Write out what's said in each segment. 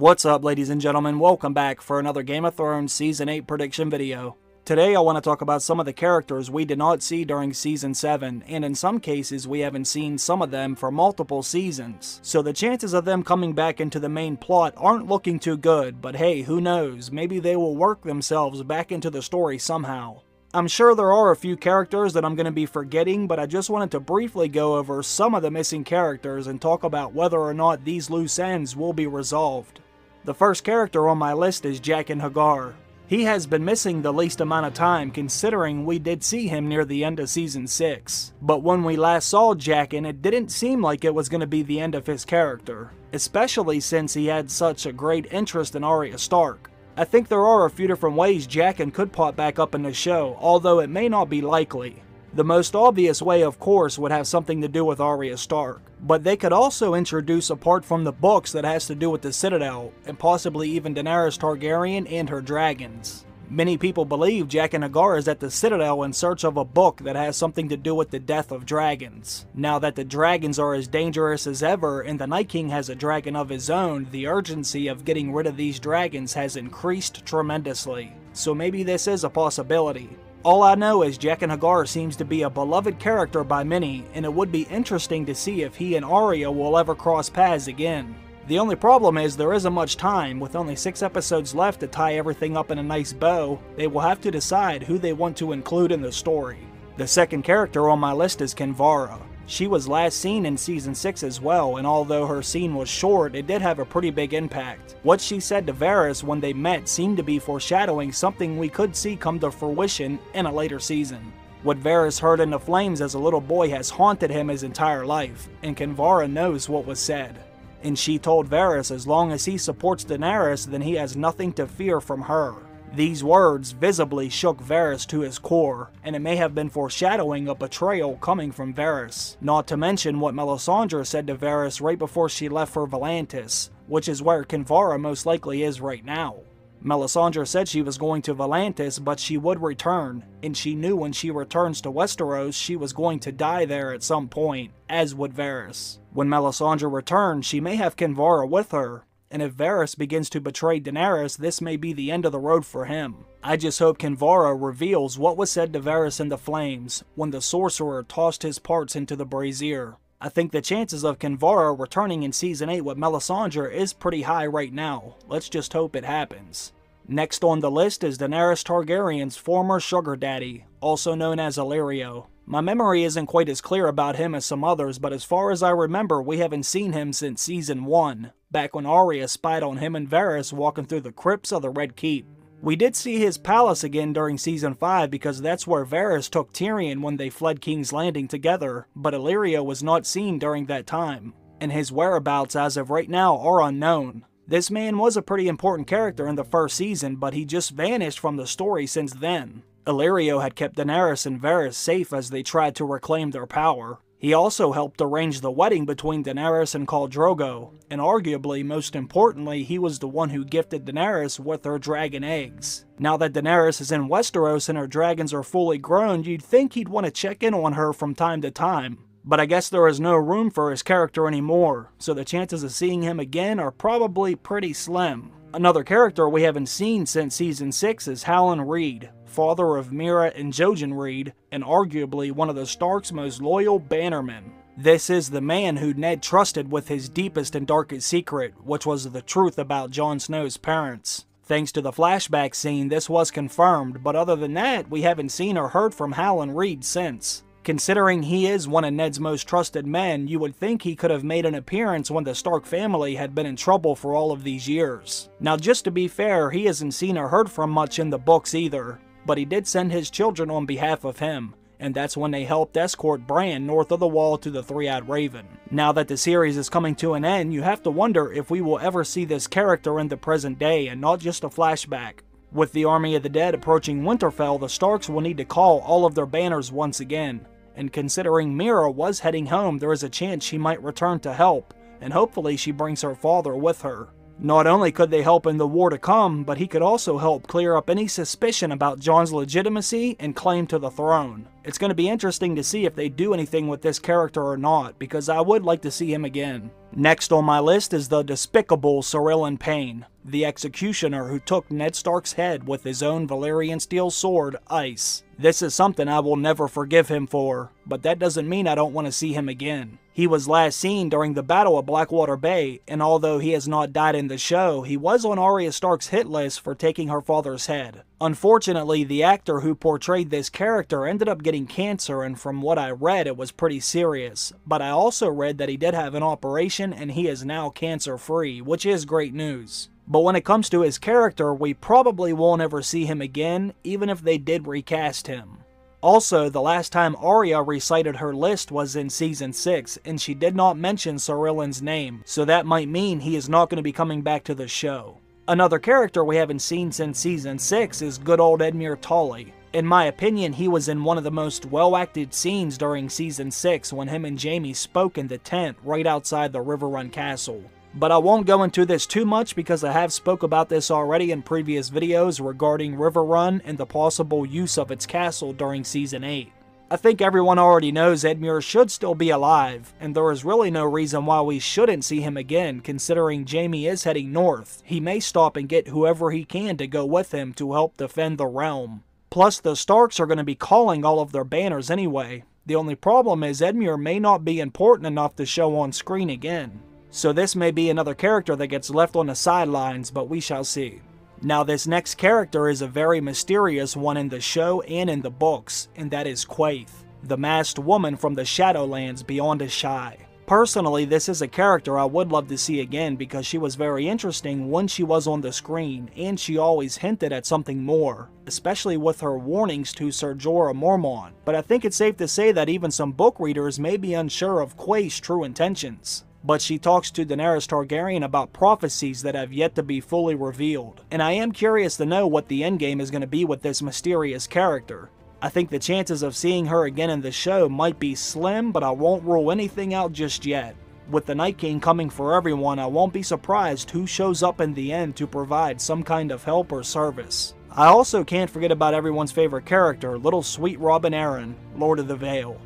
What's up, ladies and gentlemen? Welcome back for another Game of Thrones Season 8 prediction video. Today I want to talk about some of the characters we did not see during Season 7, and in some cases we haven't seen some of them for multiple seasons. So the chances of them coming back into the main plot aren't looking too good, but hey, who knows, maybe they will work themselves back into the story somehow. I'm sure there are a few characters that I'm going to be forgetting, but I just wanted to briefly go over some of the missing characters and talk about whether or not these loose ends will be resolved. The first character on my list is Jaqen H'ghar. He has been missing the least amount of time considering we did see him near the end of Season 6. But when we last saw Jaqen, it didn't seem like it was going to be the end of his character, especially since he had such a great interest in Arya Stark. I think there are a few different ways Jaqen could pop back up in the show, although it may not be likely. The most obvious way, of course, would have something to do with Arya Stark, but they could also introduce a part from the books that has to do with the Citadel, and possibly even Daenerys Targaryen and her dragons. Many people believe Jaqen H'ghar is at the Citadel in search of a book that has something to do with the death of dragons. Now that the dragons are as dangerous as ever and the Night King has a dragon of his own, the urgency of getting rid of these dragons has increased tremendously. So maybe this is a possibility. All I know is Jaqen H'ghar seems to be a beloved character by many, and it would be interesting to see if he and Arya will ever cross paths again. The only problem is there isn't much time. With only 6 episodes left to tie everything up in a nice bow, they will have to decide who they want to include in the story. The second character on my list is Kinvara. She was last seen in Season 6 as well, and although her scene was short, it did have a pretty big impact. What she said to Varys when they met seemed to be foreshadowing something we could see come to fruition in a later season. What Varys heard in the flames as a little boy has haunted him his entire life, and Kinvara knows what was said. And she told Varys as long as he supports Daenerys, then he has nothing to fear from her. These words visibly shook Varys to his core, and it may have been foreshadowing a betrayal coming from Varys. Not to mention what Melisandre said to Varys right before she left for Volantis, which is where Kinvara most likely is right now. Melisandre said she was going to Volantis, but she would return, and she knew when she returns to Westeros she was going to die there at some point, as would Varys. When Melisandre returns, she may have Kinvara with her, and if Varys begins to betray Daenerys, this may be the end of the road for him. I just hope Kinvara reveals what was said to Varys in the flames when the sorcerer tossed his parts into the brazier. I think the chances of Kinvara returning in Season 8 with Melisandre is pretty high right now. Let's just hope it happens. Next on the list is Daenerys Targaryen's former sugar daddy, also known as Illyrio. My memory isn't quite as clear about him as some others, but as far as I remember, we haven't seen him since Season 1, back when Arya spied on him and Varys walking through the crypts of the Red Keep. We did see his palace again during Season 5 because that's where Varys took Tyrion when they fled King's Landing together, but Illyrio was not seen during that time, and his whereabouts as of right now are unknown. This man was a pretty important character in the first season, but he just vanished from the story since then. Illyrio had kept Daenerys and Varys safe as they tried to reclaim their power. He also helped arrange the wedding between Daenerys and Khal Drogo, and arguably, most importantly, he was the one who gifted Daenerys with her dragon eggs. Now that Daenerys is in Westeros and her dragons are fully grown, you'd think he'd want to check in on her from time to time. But I guess there is no room for his character anymore, so the chances of seeing him again are probably pretty slim. Another character we haven't seen since Season 6 is Howland Reed, father of Meera and Jojen Reed, and arguably one of the Stark's most loyal bannermen. This is the man who Ned trusted with his deepest and darkest secret, which was the truth about Jon Snow's parents. Thanks to the flashback scene, this was confirmed, but other than that, we haven't seen or heard from Howland Reed since. Considering he is one of Ned's most trusted men, you would think he could have made an appearance when the Stark family had been in trouble for all of these years. Now just to be fair, he hasn't seen or heard from much in the books either, but he did send his children on behalf of him, and that's when they helped escort Bran north of the Wall to the Three-Eyed Raven. Now that the series is coming to an end, you have to wonder if we will ever see this character in the present day and not just a flashback. With the Army of the Dead approaching Winterfell, the Starks will need to call all of their banners once again. And considering Meera was heading home, there is a chance she might return to help, and hopefully she brings her father with her. Not only could they help in the war to come, but he could also help clear up any suspicion about Jon's legitimacy and claim to the throne. It's going to be interesting to see if they do anything with this character or not, because I would like to see him again. Next on my list is the despicable Sir Ilyn Payne, the executioner who took Ned Stark's head with his own Valyrian steel sword, Ice. This is something I will never forgive him for, but that doesn't mean I don't want to see him again. He was last seen during the Battle of Blackwater Bay, and although he has not died in the show, he was on Arya Stark's hit list for taking her father's head. Unfortunately, the actor who portrayed this character ended up getting cancer, and from what I read, it was pretty serious. But I also read that he did have an operation and he is now cancer-free, which is great news. But when it comes to his character, we probably won't ever see him again, even if they did recast him. Also, the last time Arya recited her list was in Season 6, and she did not mention Sir Ilyn's name, so that might mean he is not going to be coming back to the show. Another character we haven't seen since Season 6 is good old Edmure Tully. In my opinion, he was in one of the most well-acted scenes during Season 6 when him and Jaime spoke in the tent right outside the Riverrun Castle. But I won't go into this too much because I have spoke about this already in previous videos regarding Riverrun and the possible use of its castle during Season 8. I think everyone already knows Edmure should still be alive, and there is really no reason why we shouldn't see him again considering Jaime is heading north. He may stop and get whoever he can to go with him to help defend the realm. Plus, the Starks are going to be calling all of their banners anyway. The only problem is Edmure may not be important enough to show on screen again. So this may be another character that gets left on the sidelines, but we shall see. Now this next character is a very mysterious one in the show and in the books, and that is Quaithe, the masked woman from the Shadowlands beyond Ashai. Personally, this is a character I would love to see again because she was very interesting when she was on the screen, and she always hinted at something more, especially with her warnings to Ser Jorah Mormont. But I think it's safe to say that even some book readers may be unsure of Quaithe's true intentions. But she talks to Daenerys Targaryen about prophecies that have yet to be fully revealed. And I am curious to know what the endgame is going to be with this mysterious character. I think the chances of seeing her again in the show might be slim, but I won't rule anything out just yet. With the Night King coming for everyone, I won't be surprised who shows up in the end to provide some kind of help or service. I also can't forget about everyone's favorite character, little sweet Robin Arryn, Lord of the Vale.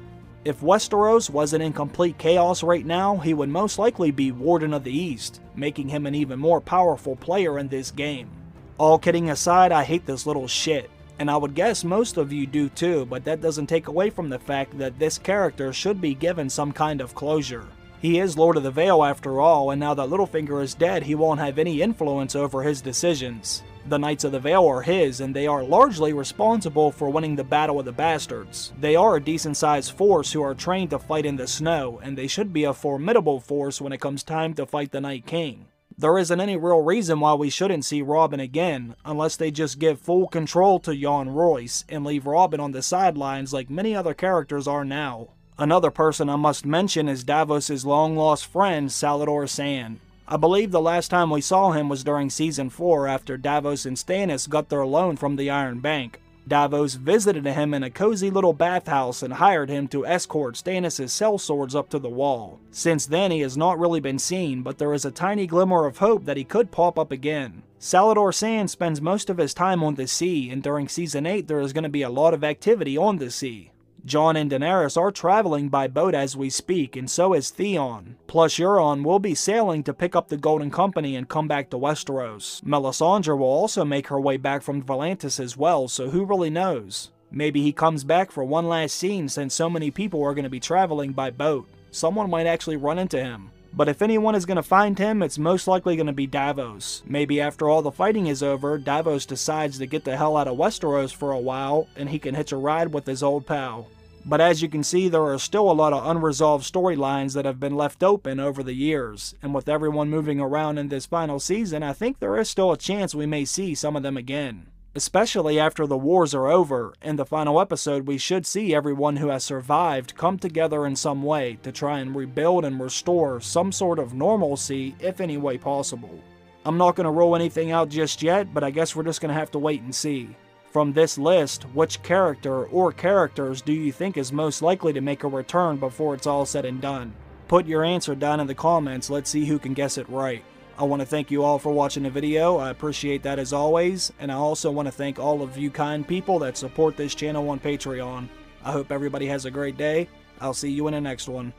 If Westeros wasn't in complete chaos right now, he would most likely be Warden of the East, making him an even more powerful player in this game. All kidding aside, I hate this little shit, and I would guess most of you do too, but that doesn't take away from the fact that this character should be given some kind of closure. He is Lord of the Vale after all, and now that Littlefinger is dead, he won't have any influence over his decisions. The Knights of the Vale are his, and they are largely responsible for winning the Battle of the Bastards. They are a decent-sized force who are trained to fight in the snow, and they should be a formidable force when it comes time to fight the Night King. There isn't any real reason why we shouldn't see Robin again, unless they just give full control to Jon Royce and leave Robin on the sidelines like many other characters are now. Another person I must mention is Davos' long-lost friend, Salladhor Saan. I believe the last time we saw him was during Season 4 after Davos and Stannis got their loan from the Iron Bank. Davos visited him in a cozy little bathhouse and hired him to escort Stannis' sellswords up to the wall. Since then he has not really been seen, but there is a tiny glimmer of hope that he could pop up again. Salladhor Saan spends most of his time on the sea, and during Season 8 there is going to be a lot of activity on the sea. Jon and Daenerys are traveling by boat as we speak, and so is Theon. Plus Euron will be sailing to pick up the Golden Company and come back to Westeros. Melisandre will also make her way back from Volantis as well, so who really knows? Maybe he comes back for one last scene since so many people are going to be traveling by boat. Someone might actually run into him. But if anyone is going to find him, it's most likely going to be Davos. Maybe after all the fighting is over, Davos decides to get the hell out of Westeros for a while, and he can hitch a ride with his old pal. But as you can see, there are still a lot of unresolved storylines that have been left open over the years, and with everyone moving around in this final season, I think there is still a chance we may see some of them again. Especially after the wars are over. In the final episode, we should see everyone who has survived come together in some way to try and rebuild and restore some sort of normalcy, if any way possible. I'm not going to rule anything out just yet, but I guess we're just going to have to wait and see. From this list, which character or characters do you think is most likely to make a return before it's all said and done? Put your answer down in the comments, let's see who can guess it right. I want to thank you all for watching the video, I appreciate that as always, and I also want to thank all of you kind people that support this channel on Patreon. I hope everybody has a great day. I'll see you in the next one.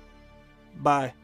Bye.